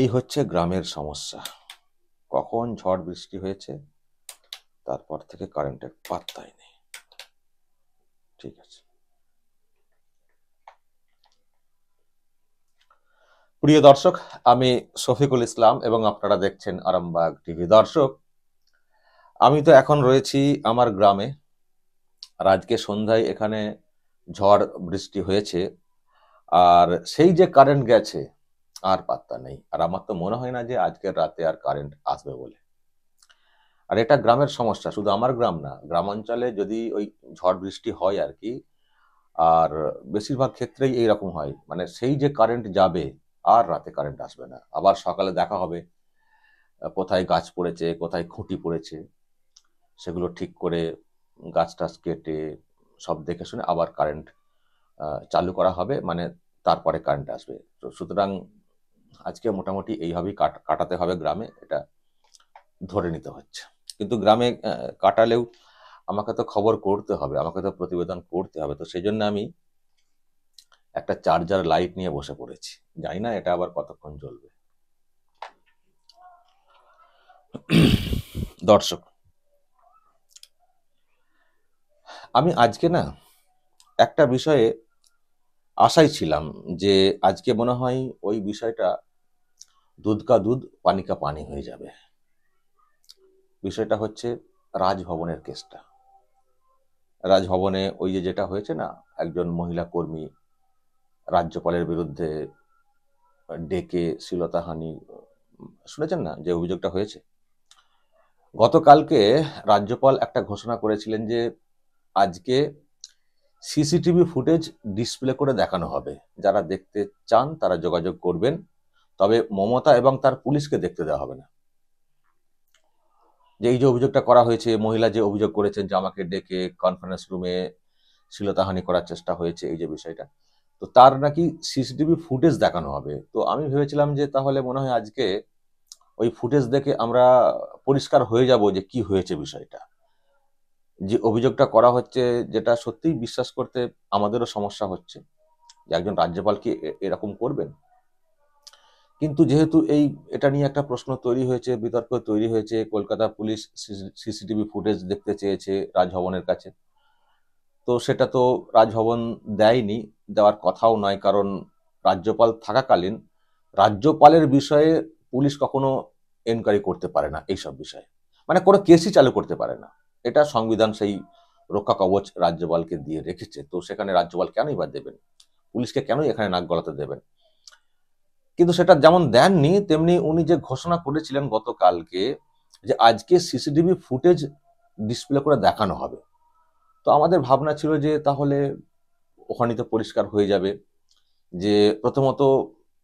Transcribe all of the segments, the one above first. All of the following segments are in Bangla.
এই হচ্ছে গ্রামের সমস্যা। কখন ঝড় বৃষ্টি হয়েছে তারপর থেকে কারেন্টের পাত্তাই নেই। ঠিক আছে, প্রিয় দর্শক, আমি শফিকুল ইসলাম এবং আপনারা দেখছেন আরামবাগ টিভি। দর্শক, আমি তো এখন রয়েছি আমার গ্রামে। আর আজকে সন্ধ্যায় এখানে ঝড় বৃষ্টি হয়েছে, আর সেই যে কারেন্ট গেছে আর পাত্তা নেই। আর আমার তো মনে হয় না যে আজকের রাতে আর কারেন্ট আসবে বলে। আর এটা গ্রামের সমস্যা, শুধু আমার গ্রাম না, গ্রামাঞ্চলে যদি ওই ঝড় বৃষ্টি হয় আর কি, আর বেশিরভাগ ক্ষেত্রেই এইরকম হয়, মানে সেই যে কারেন্ট যাবে আর রাতে কারেন্ট আসবে না। আবার সকালে দেখা হবে কোথায় গাছ পড়েছে, কোথায় খুঁটি পড়েছে, সেগুলো ঠিক করে গাছ টাছ কেটে সব দেখে শুনে আবার কারেন্ট চালু করা হবে, মানে তারপরে কারেন্ট আসবে। তো সুতরাং আজকে মোটামুটি এইভাবেই কাটাতে হবে গ্রামে, এটা ধরে নিতে হচ্ছে। কিন্তু গ্রামে কাটালেও আমাকে তো খবর করতে হবে, আমাকে তো প্রতিবেদন করতে হবে। তো সেই জন্য আমি একটা চার্জার লাইট নিয়ে বসে পড়েছি। জানি না এটা আবার কতক্ষণ জ্বলবে। দর্শক, আমি আজকে না একটা বিষয়ে আশায় ছিলাম যে আজকে মনে হয় ওই বিষয়টা দুধ কা দুধ পানি কা পানি হয়ে যাবে। বিষয়টা হচ্ছে রাজভবনের কেসটা। রাজভবনে ওই যে যেটা হয়েছে না, একজন মহিলা কর্মী রাজ্যপালের বিরুদ্ধে ডেকে শ্লীলতাহানি, শুনেছেন না যে অভিযোগটা হয়েছে? গতকালকে রাজ্যপাল একটা ঘোষণা করেছিলেন যে আজকে সিসিটিভি ফুটেজ ডিসপ্লে করে দেখানো হবে, যারা দেখতে চান তারা যোগাযোগ করবেন, তবে মমতা এবং তার পুলিশকে দেখতে দেওয়া হবে না। যে এই যে অভিযোগটা করা হয়েছে, মহিলা যে অভিযোগ করেছেন যে আমাকে ডেকে কনফারেন্স রুমে শ্লীলতাহানি করার চেষ্টা হয়েছে, এই যে বিষয়টা, তো তার নাকি সিসিটিভি ফুটেজ দেখানো হবে। তো আমি ভেবেছিলাম যে তাহলে মনে হয় আজকে ওই ফুটেজ দেখে আমরা পরিষ্কার হয়ে যাব যে কি হয়েছে বিষয়টা। যে অভিযোগটা করা হচ্ছে, যেটা সত্যিই বিশ্বাস করতে আমাদেরও সমস্যা হচ্ছে যে একজন রাজ্যপাল কি এরকম করবেন। কিন্তু যেহেতু এটা নিয়ে একটা প্রশ্ন তৈরি হয়েছে, বিতর্ক তৈরি হয়েছে, কলকাতা পুলিশ সিসিটিভি ফুটেজ দেখতে চেয়েছে রাজভবনের কাছে, তো সেটা তো রাজভবন দেয়নি, দেওয়ার কথাও নয়, কারণ রাজ্যপাল থাকাকালীন রাজ্যপালের বিষয়ে পুলিশ কখনো এনকোয়ারি করতে পারে না এইসব বিষয়ে, মানে কোনো কেসই চালু করতে পারে না। এটা সংবিধান সেই রক্ষা কবচ রাজ্যপালকে দিয়ে রেখেছে। তো সেখানে রাজ্যপাল কেনই বা দেবেন, পুলিশকে কেনই এখানে নাক গলাতে দেবেন? কিন্তু সেটা যেমন দেননি, তেমনি উনি যে ঘোষণা করেছিলেন গতকালকে যে আজকে সিসিটিভি ফুটেজ ডিসপ্লে করে দেখানো হবে, তো আমাদের ভাবনা ছিল যে তাহলে ওখানে তো পরিষ্কার হয়ে যাবে যে প্রথমত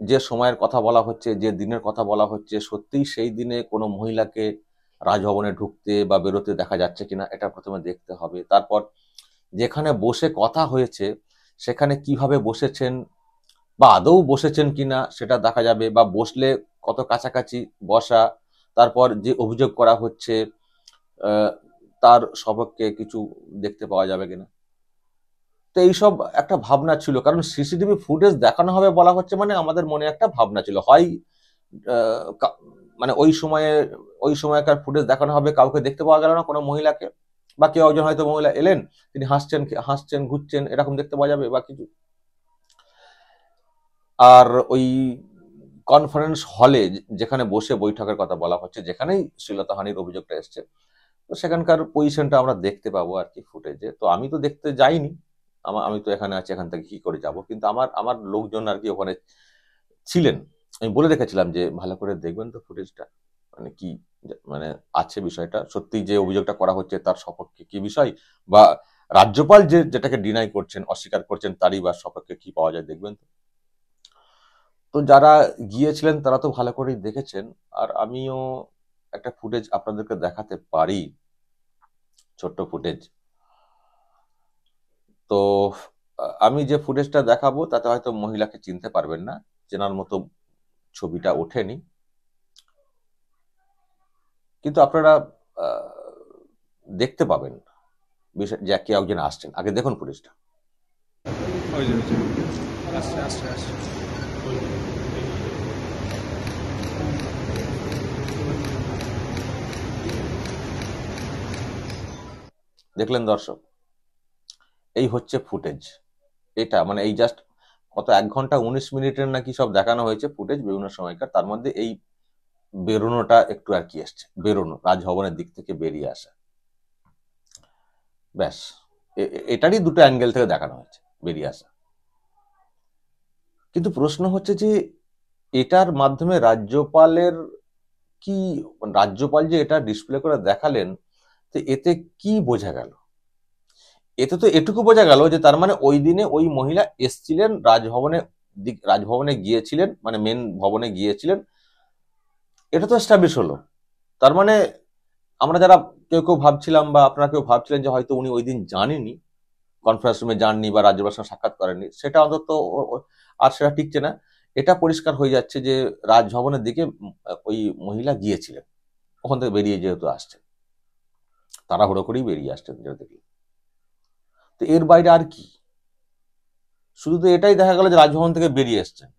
যে সময়ের কথা বলা হচ্ছে, যে দিনের কথা বলা হচ্ছে, সত্যিই সেই দিনে কোনো মহিলাকে রাজভবনে ঢুকতে বা বেরোতে দেখা যাচ্ছে কিনা এটা প্রথমে দেখতে হবে। তারপর যেখানে বসে কথা হয়েছে সেখানে কিভাবে বসেছেন বা আদৌ বসেছেন কিনা সেটা দেখা যাবে, বা বসলে কত কাছাকাছি বসা, তারপর যে অভিযোগ করা হচ্ছে তার সপক্ষে কিছু দেখতে পাওয়া যাবে কিনা। তো এইসব একটা ভাবনা ছিল, কারণ সিসিটিভি ফুটেজ দেখানো হবে বলা হচ্ছে, মানে আমাদের মনে একটা ভাবনা ছিল হয় মানে ওই সময়কার ফুটেজ দেখানো হবে, কাউকে দেখতে পাওয়া গেল না কোনো মহিলাকে, বা কেউ একজন হয়তো মহিলা এলেন, তিনি হাসছেন হাসছেন ঘুরছেন, এরকম দেখতে পাওয়া যাবে বা কিছু। আর ওই কনফারেন্স হলে যেখানে বসে বৈঠকের কথা বলা হচ্ছে, যেখানেই শ্লীলতাহানির অভিযোগটা এসছে, তো সেখানকার পজিশনটা আমরা দেখতে পাবো আর কি ফুটেজে। তো আমি তো দেখতে যাইনি, আমি তো এখানে আছি, এখান থেকে কি করে যাব? কিন্তু আমার আমার লোকজন আর কি ওখানে ছিলেন, আমি বলে রেখেছিলাম যে ভালো করে দেখবেন তো ফুটেজটা, মানে কি মানে আছে বিষয়টা, সত্যি যে অভিযোগটা করা হচ্ছে তার সপক্ষে কি বিষয়, বা রাজ্যপাল যেটাকে ডিনাই করছেন, অস্বীকার করছেন, তারই বা সপক্ষে কি পাওয়া যায় দেখবেন তো। তো যারা গিয়েছিলেন তারা তো ভালো করেই দেখেছেন, আর আমিও একটা ফুটেজ আপনাদেরকে দেখাতে পারি, ছোট্ট ফুটেজ। তো আমি যে ফুটেজটা দেখাবো তাতে হয়তো মহিলাকে চিনতে পারবেন না, চেনার মতো ছবিটা ওঠেনি, কিন্তু আপনারা দেখতে পাবেন বিষয় যে কে একজন আসছেন। আগে দেখুন ফুটেজটা। দেখলেন দর্শক, এই হচ্ছে ফুটেজ। এটা মানে এই জাস্ট কত 1 ঘন্টা 19 মিনিটের নাকি সব দেখানো হয়েছে ফুটেজ বিভিন্ন সময়কার, তার মধ্যে এই বেরোনোটা একটু আর কি এসছে, বেরোনো রাজভবনের দিক থেকে বেরিয়ে আসা, ব্যাস এটারই দুটো অ্যাঙ্গেল থেকে দেখানো হয়েছে বেরিয়ে আসা। কিন্তু প্রশ্ন হচ্ছে যে এটার মাধ্যমে রাজ্যপালের কি, রাজ্যপাল যে এটা ডিসপ্লে করে দেখালেন, তো এতে কি বোঝা গেল? এতে তো এটুকু বোঝা গেল যে তার মানে ওই দিনে ওই মহিলা এসছিলেন রাজভবনে গিয়েছিলেন, মানে মেন ভবনে গিয়েছিলেন, এটা তো এস্টাবলিশ হলো। তার মানে আমরা যারা কেউ কেউ ভাবছিলাম বা আপনারা কেউ ভাবছিলেন যে হয়তো উনি ওই দিন জানেনি, কনফারেন্স রুমে যাননি বা রাজ্যপালের সঙ্গে সাক্ষাৎ করেননি, সেটা অন্তত আর সেটা টিকছে না। এটা পরিষ্কার হয়ে যাচ্ছে যে রাজভবনের দিকে ওই মহিলা গিয়েছিলেন, ওখান থেকে বেরিয়ে যেহেতু আসছেন, তাড়াহুড়ো করেই বেরিয়ে আসছেন যেটা দেখি। তো এর বাইরে আর কি? শুধু তো এটাই দেখা গেল যে রাজভবন থেকে বেরিয়ে এসছেন।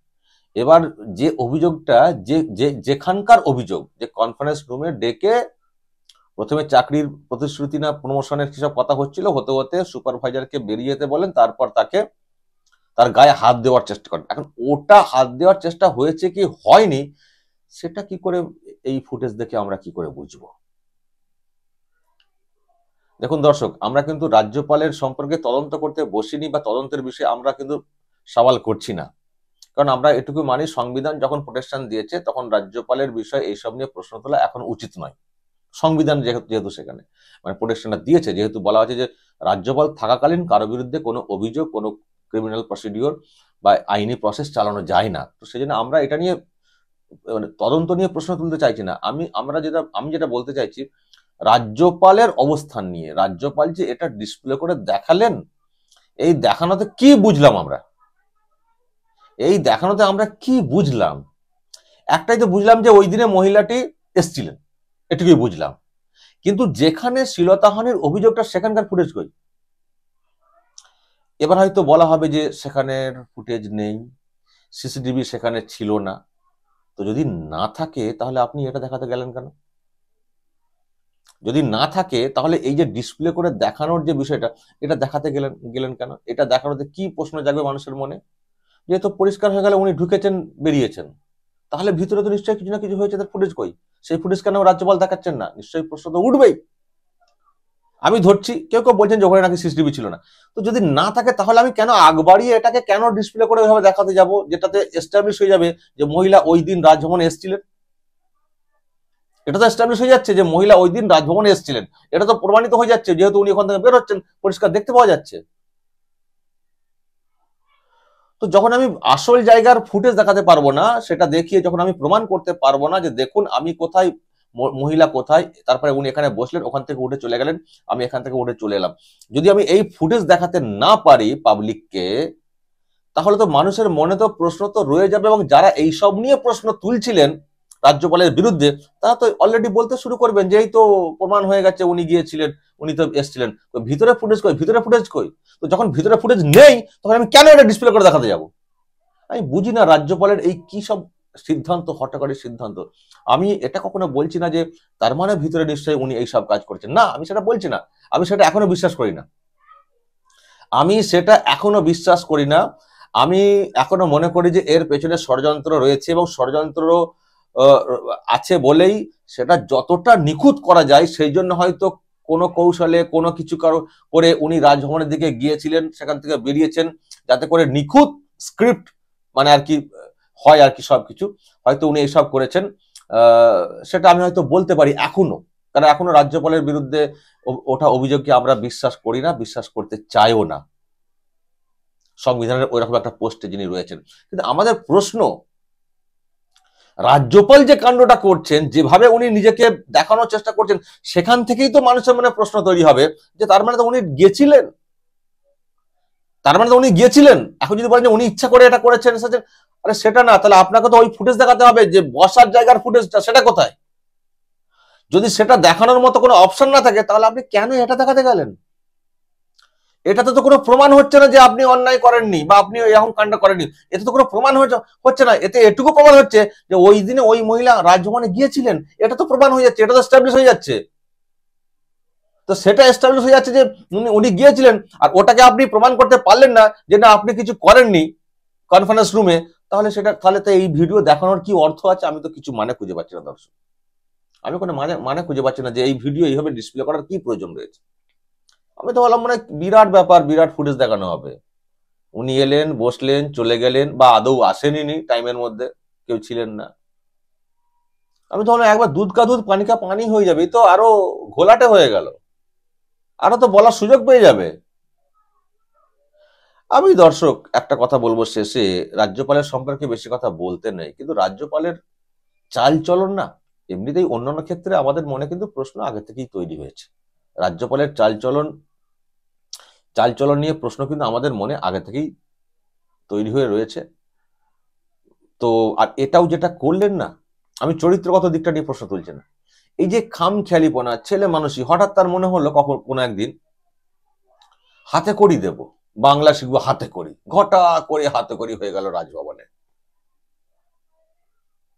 এবার যে অভিযোগটা, যেখানকার অভিযোগ, যে কনফারেন্স রুমে ডেকে প্রথমে চাকরির প্রতিশ্রুতি না প্রমোশনের কিসব কথা হচ্ছিল, হতে হতে সুপারভাইজারকে বেরিয়ে যেতে বলেন, তারপর তাকে তার গায়ে হাত দেওয়ার চেষ্টা করেন। এখন ওটা হাত দেওয়ার চেষ্টা হয়েছে কি হয়নি, সেটা কি করে এই ফুটেজ দেখে আমরা কি করে বুঝবো? দেখুন দর্শক, আমরা কিন্তু রাজ্যপালের সম্পর্কে তদন্ত করতে বসিনি বা তদন্তের বিষয়ে আমরা কিন্তু সওয়াল করছি না, কারণ আমরা এটুকু মানি সংবিধান যখন প্রোটেকশন দিয়েছে তখন রাজ্যপালের বিষয়ে এইসব নিয়ে প্রশ্ন তোলা এখন উচিত নয়। সংবিধান যেহেতু সেখানে মানে প্রোটেকশনটা দিয়েছে, যেহেতু বলা হয়েছে যে রাজ্যপাল থাকাকালীন কারো বিরুদ্ধে কোনো অভিযোগ, কোনো ক্রিমিনাল প্রসিডিওর বা আইনি প্রসেস চালানো যায় না। তো সেই জন্য আমরা এটা নিয়ে মানে তদন্ত নিয়ে প্রশ্ন তুলতে চাইছি না। আমি যেটা বলতে চাইছি, রাজ্যপালের অবস্থান নিয়ে, রাজ্যপাল যে এটা ডিসপ্লে করে দেখালেন, এই দেখানোতে কি বুঝলাম আমরা? এই দেখানোতে আমরা কি বুঝলাম? একটাই তো বুঝলাম যে ওই দিনে মহিলাটি এসছিলেন, এটুকুই বুঝলাম। কিন্তু যেখানে শ্লীলতাহানির অভিযোগটা, সেখানকার ফুটেজ কই? এবার হয়তো বলা হবে যে সেখানের ফুটেজ নেই, সিসিটিভি সেখানে ছিল না। তো যদি না থাকে তাহলে আপনি এটা দেখাতে গেলেন কেন? যদি না থাকে তাহলে এই যে ডিসপ্লে করে দেখানোর যে বিষয়টা, এটা দেখাতে গেলেন কেন? এটা দেখানোতে কি প্রশ্ন জাগবে মানুষের মনে? যেহেতু পরিষ্কার হয়ে গেল উনি ঢুকেছেন, বেরিয়েছেন, তাহলে ভিতরে তো নিশ্চয়ই কিছু না কিছু হয়েছে, তার ফুটেজ কই? সেই ফুটেজ কেন রাজ্যপাল দেখাচ্ছেন না? নিশ্চয়ই প্রশ্ন তো উঠবেই। আমি ধরছি কেউ কেউ বলছেন যে ওখানে নাকি সিসিটিভি ছিল না। তো যদি না থাকে তাহলে আমি কেন আগ বাড়িয়ে এটাকে কেন ডিসপ্লে করে ওইভাবে দেখাতে যাব, যেটাতে এস্টাবলিশ হয়ে যাবে যে মহিলা ওই দিন রাজভবনে এসেছিলেন? এটা তো এস্টাবলিশ হয়ে যাচ্ছে যে মহিলা ওই দিন রাজভবনে এসেছিলেন, এটা তো প্রমাণিত হয়ে যাচ্ছে, যেহেতু উনি ওখান থেকে বের হচ্ছেন, পরিষ্কার দেখতে পাওয়া যাচ্ছে। তো যখন আমি আসল জায়গার ফুটেজ দেখাতে পারবো না, সেটা দেখিয়ে যখন আমি প্রমাণ করতে পারবো না যে দেখুন আমি কোথায়, মহিলা কোথায়, তারপরে উনি এখানে বসলেন, ওখান থেকে উঠে চলে গেলেন, আমি এখান থেকে উঠে চলে এলাম, যদি আমি এই ফুটেজ দেখাতে না পারি পাবলিককে, তাহলে তো মানুষের মনে তো প্রশ্ন তো রয়ে যাবে, এবং যারা এইসব নিয়ে প্রশ্ন তুলছিলেন রাজ্যপালের বিরুদ্ধে, তারা তো অলরেডি বলতে শুরু করবেন যে এই তো প্রমাণ হয়ে গেছে উনি গিয়েছিলেন, উনি তো এসেছিলেন, তো ভিতরে ফুটেজ কই, ভিতরে ফুটেজ কই? তো যখন ভিতরে ফুটেজ নেই, তখন আমি কেন এটা ডিসপ্লে করে দেখাতে যাব? আমি বুঝি না রাজ্যপালের এই কি সব সিদ্ধান্ত, হঠাৎ সিদ্ধান্ত। আমি এটা কখনো বলছি না যে তার মানে ভিতরে নিশ্চয়ই উনি এই সব কাজ করছেন, না, আমি সেটা বলছি না, আমি সেটা এখনো বিশ্বাস করি না, আমি সেটা এখনো বিশ্বাস করি না। আমি এখনো মনে করি যে এর পেছনে ষড়যন্ত্র রয়েছে, এবং ষড়যন্ত্র আছে বলেই সেটা যতটা নিখুঁত করা যায় সেই জন্য হয়তো কোনো কৌশলে কোনো কিছু করে উনি রাজভবনের দিকে গিয়েছিলেন, সেখান থেকে বেরিয়েছেন, যাতে করে নিখুঁত স্ক্রিপ্ট মানে আর কি হয় আর কি, সবকিছু হয়তো উনি এইসব করেছেন। সেটা আমি হয়তো বলতে পারি এখনো, কারণ এখনো রাজ্যপালের বিরুদ্ধে ওঠা অভিযোগকে আমরা বিশ্বাস করি না, বিশ্বাস করতে চাইও না, সংবিধানের ওইরকম একটা পোস্টে যিনি রয়েছেন। কিন্তু আমাদের প্রশ্ন, রাজ্যপাল যে কাণ্ডটা করছেন, যেভাবে উনি নিজেকে দেখানোর চেষ্টা করছেন, সেখান থেকেই তো মানুষের মনে প্রশ্ন তৈরি হবে যে তার মানে তো উনি গিয়েছিলেন, তার মানে তো উনি গিয়েছিলেন। এখন যদি বলেন যে উনি ইচ্ছা করে এটা করেছেন, আরে সেটা না, তাহলে আপনাকে তো ওই ফুটেজ দেখাতে হবে, যে বসার জায়গার ফুটেজটা সেটা কোথায়? যদি সেটা দেখানোর মতো কোনো অপশন না থাকে, তাহলে আপনি কেন এটা দেখাতে গেলেন? এটাতে তো কোনো প্রমাণ হচ্ছে না যে আপনি অন্যায় করেননি বা আপনি এরকম কাণ্ড করেননি, এতে তো কোনো প্রমাণ হচ্ছে না। এতে এটুকু প্রমাণ হচ্ছে যে ওই দিনে ওই মহিলা রাজভবনে গিয়েছিলেন, এটা তো প্রমাণ হয়ে যাচ্ছে, এটা তো এস্টাবলিশ হয়ে যাচ্ছে। তো তো সেটা এস্টাবলিশ হয়ে যাচ্ছে যে উনি গিয়েছিলেন, আর ওটাকে আপনি প্রমাণ করতে পারলেন না যে না আপনি কিছু করেননি কনফারেন্স রুমে, তাহলে তো এই ভিডিও দেখানোর কি অর্থ আছে? আমি তো কিছু মানে খুঁজে পাচ্ছি না দর্শক, আমি কোনো মানে খুঁজে পাচ্ছি না যে এই ভিডিও এইভাবে ডিসপ্লে করার কি প্রয়োজন রয়েছে। আমি তো ভাবলাম মানে বিরাট ব্যাপার, বিরাট ফুটেজ দেখানো হবে। উনি এলেন, বসলেন, চলে গেলেন, বা আদৌ আসেনি টাইমের মধ্যে, কেউ ছিলেন না। আমি তো ভাবলাম একবার দুধ কা দুধ পানি কা পানি হয়ে যাবে, তো আরো ঘোলাটে হয়ে গেল, আরো তো বলার সুযোগ পেয়ে যাবে। আমি দর্শক একটা কথা বলবো শেষে, রাজ্যপালের সম্পর্কে বেশি কথা বলতে নেই, কিন্তু রাজ্যপালের চাল চলন না, এমনিতেই অন্যান্য ক্ষেত্রে আমাদের মনে কিন্তু প্রশ্ন আগে থেকেই তৈরি হয়েছে। রাজ্যপালের চালচলন নিয়ে প্রশ্ন কিন্তু আমাদের মনে আগে থেকেই তৈরি হয়ে রয়েছে। তো আর এটাও যেটা করলেন না, আমি চরিত্রগত দিকটা নিয়ে প্রশ্ন তুলছি না, এই যে খামখেয়ালিপনা, ছেলে মানুষই, হঠাৎ তার মনে হলো কখন কোনো একদিন হাতে কড়ি দেব, বাংলা শিখবো হাতে কড়ি, ঘটা করে হাতে কড়ি হয়ে গেল রাজভবনে।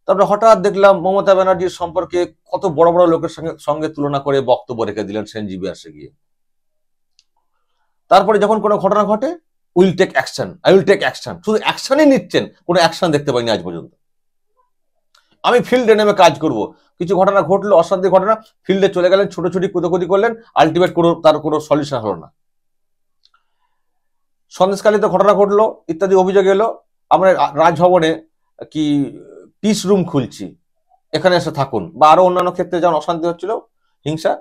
তারপরে হঠাৎ দেখলাম মমতা ব্যানার্জির সম্পর্কে কত বড় বড় লোকের সঙ্গে তুলনা করে বক্তব্য রেখে দিলেন সেনজিবিয়ার্সে গিয়ে। তারপরে যখন কোনো ঘটনা ঘটে, will take action, I will take action, শুধু অ্যাকশনই নিচ্ছেন, কোনো অ্যাকশন দেখতে পাইনি আজ পর্যন্ত। আমি ফিল্ডে নেমে কাজ করব, কিছু ঘটনা ঘটলো, অশান্তি ঘটনা, ফিল্ডে চলে গেলেন, ছোটাছুটি কুতোকুতি করলেন, আলটিমেট তার কোনো সলিউশন হলো না। সন্দেশকালীতে ঘটনা ঘটলো, ইত্যাদি অভিযোগ এলো, আমরা রাজভবনে কি পিস রুম খুলছি, এখানে এসে থাকুন, বা আরো অন্যান্য ক্ষেত্রে যেমন অশান্তি হচ্ছিল, হিংসা,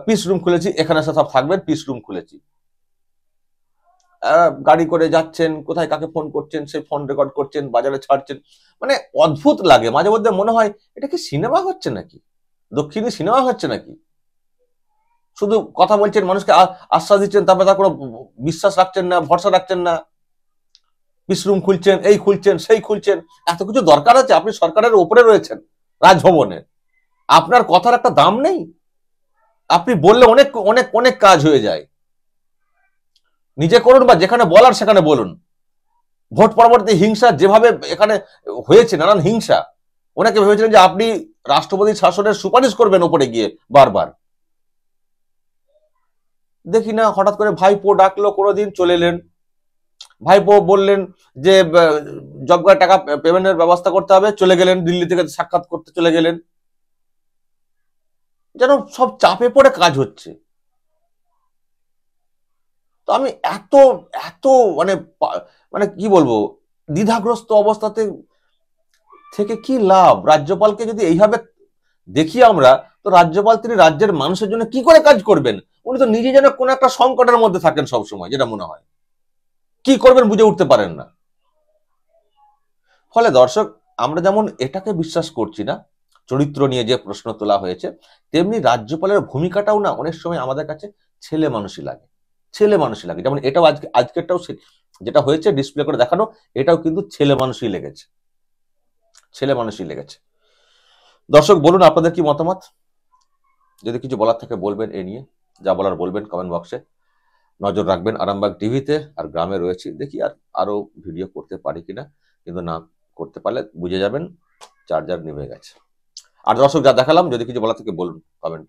পিস রুম খুলেছি, এখানে এসে সব থাকবেন, পিস রুম খুলেছি। গাড়ি করে যাচ্ছেন, কোথায় কাকে ফোন করছেন, সেই ফোন রেকর্ড করছেন, বাজারে ছাড়ছেন, মানে অদ্ভুত লাগে। মাঝে মধ্যে মনে হয় এটা কি সিনেমা হচ্ছে নাকি, দক্ষিণী সিনেমা হচ্ছে নাকি? শুধু কথা বলছেন, মানুষকে আশ্বাস দিচ্ছেন, তারপরে তার কোনো বিশ্বাস রাখছেন না, ভরসা রাখছেন না। পিসরুম খুলছেন, এই খুলছেন, সেই খুলছেন, এত কিছু দরকার আছে? আপনি সরকারের উপরে রয়েছেন, রাজভবনে, আপনার কথার একটা দাম নেই? আপনি বললে অনেক অনেক অনেক কাজ হয়ে যায়, নিজে করুন বা যেখানে বলার সেখানে বলুন। ভোট পরবর্তী হিংসা যেভাবে এখানে হয়েছে, নানান হিংসা, ওনাকে ভেবেছিলেন যে আপনি রাষ্ট্রপতি শাসনের সুপারিশ করবেন ওপরে গিয়ে বারবার, দেখি না হঠাৎ করে ভাইপো ডাকলো, কোনোদিন চলে এলেন, ভাইপো বললেন যে জবকার্ড টাকা পেমেন্টের ব্যবস্থা করতে হবে, চলে গেলেন, দিল্লি থেকে সাক্ষাৎ করতে চলে গেলেন, যেন সব চাপে পড়ে কাজ হচ্ছে। তো আমি এত এত মানে মানে কি বলবো, দ্বিধাগ্রস্ত অবস্থাতে থেকে কি লাভ? রাজ্যপালকে যদি এইভাবে দেখি আমরা, তো রাজ্যপাল তিনি রাজ্যের মানুষের জন্য কি করে কাজ করবেন? উনি তো নিজে যেন কোন একটা সংকটের মধ্যে থাকেন সবসময়, যেটা মনে হয়, কি করবেন বুঝে উঠতে পারেন না। ফলে দর্শক, আমরা যেমন এটাকে বিশ্বাস করছি না, চরিত্র নিয়ে যে প্রশ্ন তোলা হয়েছে, তেমনি রাজ্যপালের ভূমিকাটাও না অনেক সময় আমাদের কাছে ছেলে মানুষই লাগে, ছেলে মানুষই লাগে। যেমন এটাও আজকেরটাও যেটা হয়েছে ডিসপ্লে করে দেখানো, এটাও কিন্তু ছেলে মানুষই লেগেছে, ছেলে মানুষই লেগেছে। দর্শক বলুন আপনাদের কি মতামত, যদি কিছু বলার থাকে বলবেন, এ নিয়ে যা বলার বলবেন কমেন্ট বক্সে। নজর রাখবেন আরামবাগ টিভিতে, আর গ্রামে রয়েছি, দেখি আর আরো ভিডিও করতে পারি কিনা, কিন্তু না করতে পারলে বুঝে যাবেন চার্জার নিভে গেছে। আর দর্শক যা দেখালাম, যদি কিছু বলার থাকে বলুন কমেন্ট।